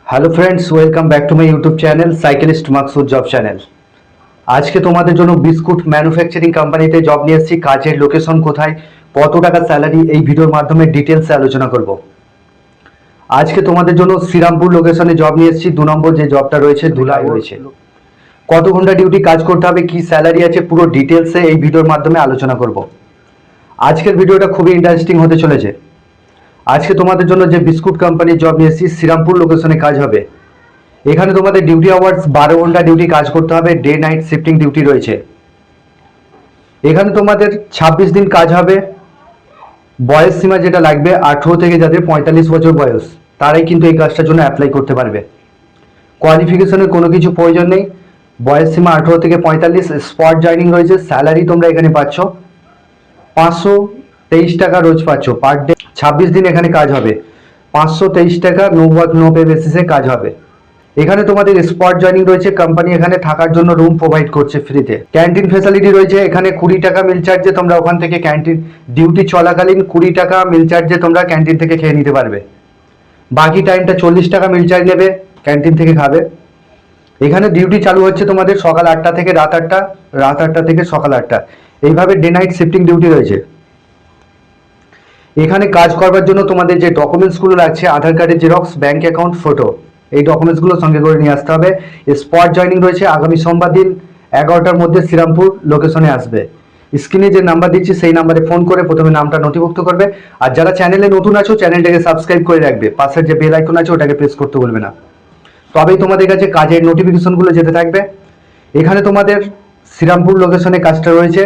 Hello friends, welcome back to my YouTube channel cyclist Maksud job channel. আজকে তোমাদের জন্য biscuit manufacturing কোম্পানিতে job নিয়ে এসেছি। কাজের লোকেশন কোথায়, কত টাকা স্যালারি, এই ভিডিওর মাধ্যমে ডিটেলসে আলোচনা করব। আজকে তোমাদের জন্য শ্রীরামপুর লোকেশনে জব নিয়ে এসেছি। 2 নম্বর যে জবটা রয়েছে ধুলাই রয়েছে। কত ঘন্টা ডিউটি কাজ করতে হবে, কি স্যালারি আছে, পুরো ডিটেলসে এই ভিডিওর মাধ্যমে আলোচনা করব। আজকের ভিডিওটা খুবই ইন্টারেস্টিং হতে চলেছে। আজকে তোমাদের জন্য যে বিস্কুট কোম্পানির জব নিয়ে এসেছি, শ্রীরামপুর লোকেশনে কাজ হবে। এখানে তোমাদের ডিউটি আওয়ার্স 12 ঘন্টা ডিউটি কাজ করতে হবে, ডে নাইট শিফটিং ডিউটি রয়েছে। এখানে তোমাদের 26 দিন কাজ হবে। বয়স সীমা যেটা লাগবে 18 থেকে যাদের 45 বছর বয়স, তারাই কিন্তু এই কাজটার জন্য অ্যাপ্লাই করতে পারবে। কোয়ালিফিকেশনের কোনো কিছু প্রয়োজন নেই। বয়স সীমা 18 থেকে 45, স্পট জয়নিং রয়েছে। স্যালারি তোমরা এখানে পাচ্ছ 523 টাকা রোজ পাচ্ছ পার ডে। 26 দিন এখানে কাজ হবে, 523 টাকা নো ওয়ার্ক নো পে বেসিসে কাজ হবে। এখানে তোমাদের স্পট জয়নিং রয়েছে। কোম্পানি এখানে থাকার জন্য রুম প্রোভাইড করছে ফ্রিতে। ক্যান্টিন ফ্যাসিলিটি রয়েছে। এখানে 20 টাকা মিল চার্জে তোমরা ওখান থেকে ক্যান্টিন ডিউটি চলাকালীন 20 টাকা মিল চার্জে তোমরা ক্যান্টিন থেকে খেয়ে নিতে পারবে। বাকি টাইমটা 40 টাকা মিল চার্জ নেবে, ক্যান্টিন থেকে খাবে। এখানে ডিউটি চালু হচ্ছে তোমাদের সকাল 8টা থেকে রাত 8টা, রাত 8টা থেকে সকাল 8টা, এইভাবে ডে নাইট শিফটিং ডিউটি রয়েছে। এখানে কাজ করবার জন্য তোমাদের যে ডকুমেন্টসগুলো লাগছে, আধার কার্ডের জেরক্স, ব্যাংক অ্যাকাউন্ট, ফটো, এই ডকুমেন্টসগুলো সঙ্গে করে নিয়ে আসতে হবে। স্পট জয়নিং রয়েছে আগামী সোমবার দিন 11টার মধ্যে শ্রীরামপুর লোকেশনে আসবে। স্ক্রিনে যে নাম্বার দিচ্ছি সেই নাম্বারে ফোন করে প্রথমে নামটা নথিভুক্ত করবে। আর যারা চ্যানেলে নতুন আছো চ্যানেলটাকে সাবস্ক্রাইব করে রাখবে, পাশের যে বেল আইকন আছে ওটাকে প্রেস করতে বলবে না, তবেই তোমাদের কাছে কাজের নোটিফিকেশনগুলো যেতে থাকবে। এখানে তোমাদের শ্রীরামপুর লোকেশনে কাজটা রয়েছে।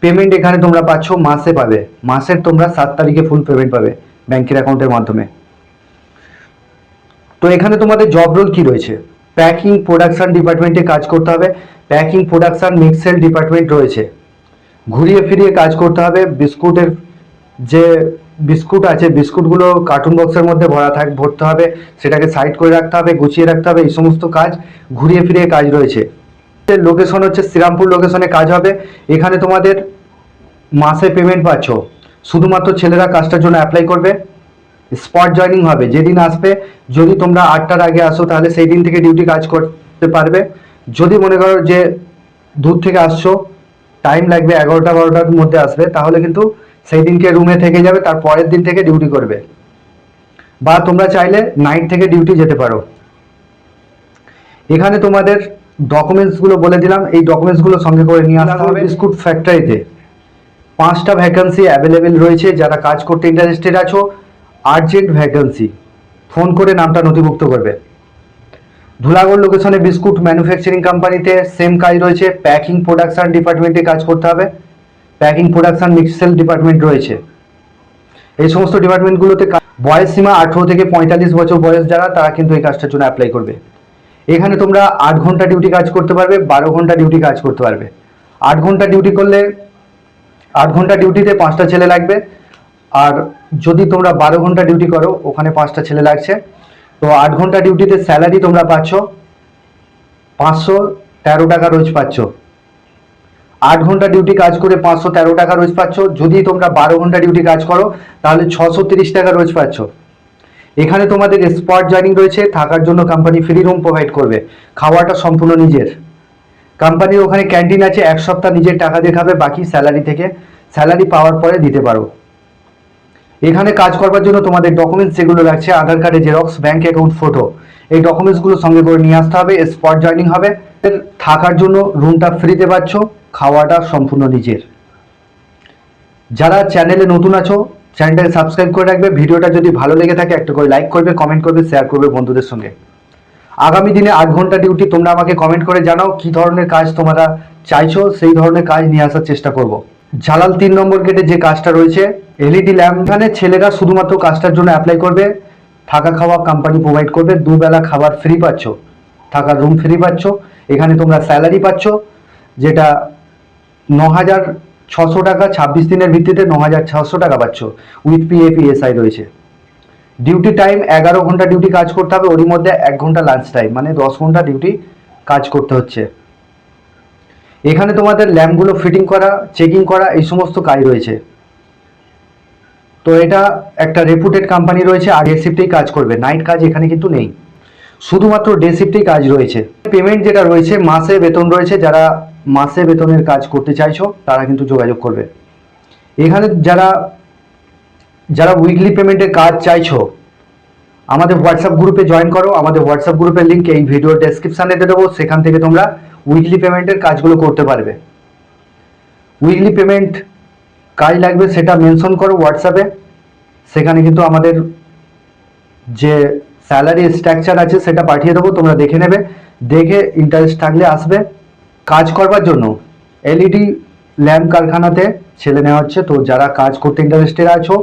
পেমেন্ট এখানে তোমরা পাচ্ছ মাসে পাবে, মাসের তোমরা 7 তারিখে ফুল পেমেন্ট পাবে ব্যাংকের অ্যাকাউন্টের মাধ্যমে। তো এখানে তোমাদের জব রোল কি রয়েছে, প্যাকিং প্রোডাকশন ডিপার্টমেন্টে কাজ করতে হবে। প্যাকিং প্রোডাকশন মিক্সেল ডিপার্টমেন্ট রয়েছে। ঘুরিয়ে ফিরিয়ে কাজ করতে হবে। বিস্কুটের যে বিস্কুট আছে, বিস্কুটগুলো কার্টুন বক্সের মধ্যে ভরতে হবে, সেটাকে সাইড করে রাখতে হবে, গুছিয়ে রাখতে হবে। এই সমস্ত কাজ ঘুরিয়ে ফিরিয়ে কাজ রয়েছে। লোকেশন হচ্ছে শ্রীরামপুর লোকেশনে কাজ হবে। এখানে তোমাদের মাসে পেমেন্ট পাচ্ছ। শুধুমাত্র ছেলেরা কাজটার জন্য অ্যাপ্লাই করবে। স্পট জয়নিং হবে, যেদিন আসবে, যদি তোমরা 8টার আগে আসো তাহলে সেই দিন থেকে ডিউটি কাজ করতে পারবে। যদি মনে করো যে দূর থেকে আসছো, টাইম লাগবে, 11টা 12টার মধ্যে আসবে, তাহলে কিন্তু সেই দিনকে রুমে থেকে যাবে, তার পরের দিন থেকে ডিউটি করবে। বা তোমরা চাইলে নাইট থেকে ডিউটি যেতে পারো। এখানে তোমাদের ডকুমেন্টসগুলো বলে দিলাম, এই ডকুমেন্টসগুলো সঙ্গে করে নিয়ে আসতে হবে। বিস্কুট ফ্যাক্টরিতে 5টা ভ্যাকেন্সি অ্যাভেলেবেল রয়েছে। যারা কাজ করতে ইন্টারেস্টেড আছো, আর্জেন্ট ভ্যাকেন্সি, ফোন করে নামটা নথিভুক্ত করবে। ধুলাগড় লোকেশনে বিস্কুট ম্যানুফ্যাকচারিং কোম্পানিতে সেম কাজ রয়েছে। প্যাকিং প্রোডাকশন ডিপার্টমেন্টে কাজ করতে হবে। প্যাকিং প্রোডাকশন মিক্সেল ডিপার্টমেন্ট রয়েছে। এই সমস্ত ডিপার্টমেন্টগুলোতে বয়স সীমা 18 থেকে 45 বছর বয়স যারা, তারা কিন্তু এই কাজটার জন্য অ্যাপ্লাই করবে। এখানে তোমরা 8 ঘন্টা ডিউটি কাজ করতে পারবে, 12 ঘন্টা ডিউটি কাজ করতে পারবে। 8 ঘন্টা ডিউটি করলে 8 ঘন্টা ডিউটিতে 5টা ছেলে লাগবে। আর যদি তোমরা 12 ঘন্টা ডিউটি করো, ওখানে 5টা ছেলে লাগছে। তো 8 ঘন্টা ডিউটিতে স্যালারি তোমরা পাচ্ছ 513 টাকা রোজ পাচ্ছ। 8 ঘন্টা ডিউটি কাজ করে 513 টাকা রোজ পাচ্ছ। যদি তোমরা 12 ঘন্টা ডিউটি কাজ করো তাহলে 630 টাকা রোজ পাচ্ছ। এখানে তোমাদের স্পট জয়নিং রয়েছে। থাকার জন্য কোম্পানি ফ্রি রুম প্রোভাইড করবে। খাওয়াটা সম্পূর্ণ নিজের। কোম্পানির ওখানে ক্যান্টিন আছে, 1 সপ্তাহ নিজের টাকা দিয়ে খাবে, বাকি স্যালারি থেকে, স্যালারি পাওয়ার পরে দিতে পারো। এখানে কাজ করবার জন্য তোমাদের ডকুমেন্টস যেগুলো লাগছে, আধার কার্ডের জেরক্স, ব্যাংক অ্যাকাউন্ট, ফটো, এই ডকুমেন্টসগুলো সঙ্গে করে নিয়ে আসতে হবে। স্পট জয়নিং হবে। থাকার জন্য রুমটা ফ্রিতে পাচ্ছ, খাওয়াটা সম্পূর্ণ নিজের। যারা চ্যানেলে নতুন আছো চ্যানেলটাকে সাবস্ক্রাইব করে রাখবে। ভিডিওটা যদি ভালো লেগে থাকে একটা করে লাইক করবে, কমেন্ট করবে, শেয়ার করবে বন্ধুদের সঙ্গে। আগামী দিনে 8 ঘন্টা ডিউটি তোমরা আমাকে কমেন্ট করে জানাও কি ধরনের কাজ তোমরা চাইছো, সেই ধরনের কাজ নিয়ে আসার চেষ্টা করব। জালাল 3 নম্বর গেটে যে কাজটা রয়েছে, এলইডি ল্যাম্প, এখানে ছেলেরা শুধুমাত্র কাজটার জন্য অ্যাপ্লাই করবে। থাকা খাওয়া কোম্পানি প্রোভাইড করবে। 2 বেলা খাবার ফ্রি পাচ্ছ, থাকার রুম ফ্রি পাচ্ছ। এখানে তোমরা স্যালারি পাচ্ছ যেটা 9,600 টাকা, 26 দিনের ভিত্তিতে 9,600 টাকা পাচ্ছ, উইথ পিএফ রয়েছে। ডিউটি টাইম 11 ঘন্টা ডিউটি কাজ করতে হবে, ওরই মধ্যে 1 ঘন্টা লাঞ্চ টাইম, মানে 10 ঘন্টা ডিউটি কাজ করতে হচ্ছে। এখানে তোমাদের ল্যাম্পগুলো ফিটিং করা, চেকিং করা, এই সমস্ত কাজ রয়েছে। তো এটা একটা রেপুটেড কোম্পানি রয়েছে। আর ডে শিফটেই কাজ করবে, নাইট কাজ এখানে কিন্তু নেই। শুধুমাত্র ডে শিফটেই কাজ রয়েছে। পেমেন্ট যেটা রয়েছে মাসে বেতন রয়েছে, যারা মাসে বেতনের কাজ করতে চাইছো তারা কিন্তু যোগাযোগ করবে। এখানে যারা যারা উইকলি পেমেন্টের কাজ চাইছো আমাদের হোয়াটসঅ্যাপ গ্রুপে জয়েন করো। আমাদের হোয়াটসঅ্যাপ গ্রুপের লিঙ্ক এই ভিডিওর ডেসক্রিপশানে দিয়ে দেবো, সেখান থেকে তোমরা উইকলি পেমেন্টের কাজগুলো করতে পারবে। উইকলি পেমেন্ট কাজ লাগবে সেটা মেনশন করো হোয়াটসঅ্যাপে, সেখানে কিন্তু আমাদের যে স্যালারি স্ট্রাকচার আছে সেটা পাঠিয়ে দেবো, তোমরা দেখে নেবে, দেখে ইন্টারেস্ট থাকলে আসবে কাজ করবার জন্য। এলইডি ল্যাম্প কারখানাতে ছেলে নেওয়া হচ্ছে, তো যারা কাজ করতে ইন্টারেস্টেড আছো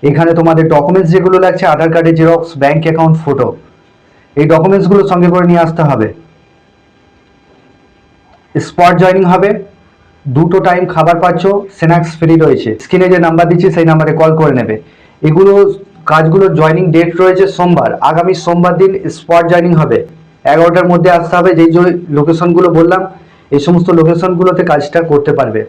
এখানে তোমাদের ডকুমেন্টস যেগুলো লাগছে আধার কার্ডের জেরক্স, ব্যাংক অ্যাকাউন্ট, ফটো, এই ডকুমেন্টসগুলো সঙ্গে করে নিয়ে আসতে হবে। স্পট জয়েনিং হবে, দুটো টাইম খাবার পাচ্ছ, স্ন্যাক্স ফ্রি রয়েছে। স্ক্রিনে যে নাম্বার দিচ্ছি সেই নাম্বারে কল করে নেবে। এগুলো কাজগুলোর জয়েনিং ডেট রয়েছে সোমবার, আগামী সোমবার দিন স্পট জয়েনিং হবে। 11টার মধ্যে আসতে হবে। যেই যে লোকেশনগুলো বললাম এই সমস্ত লোকেশনগুলোতে কাজটা করতে পারবে।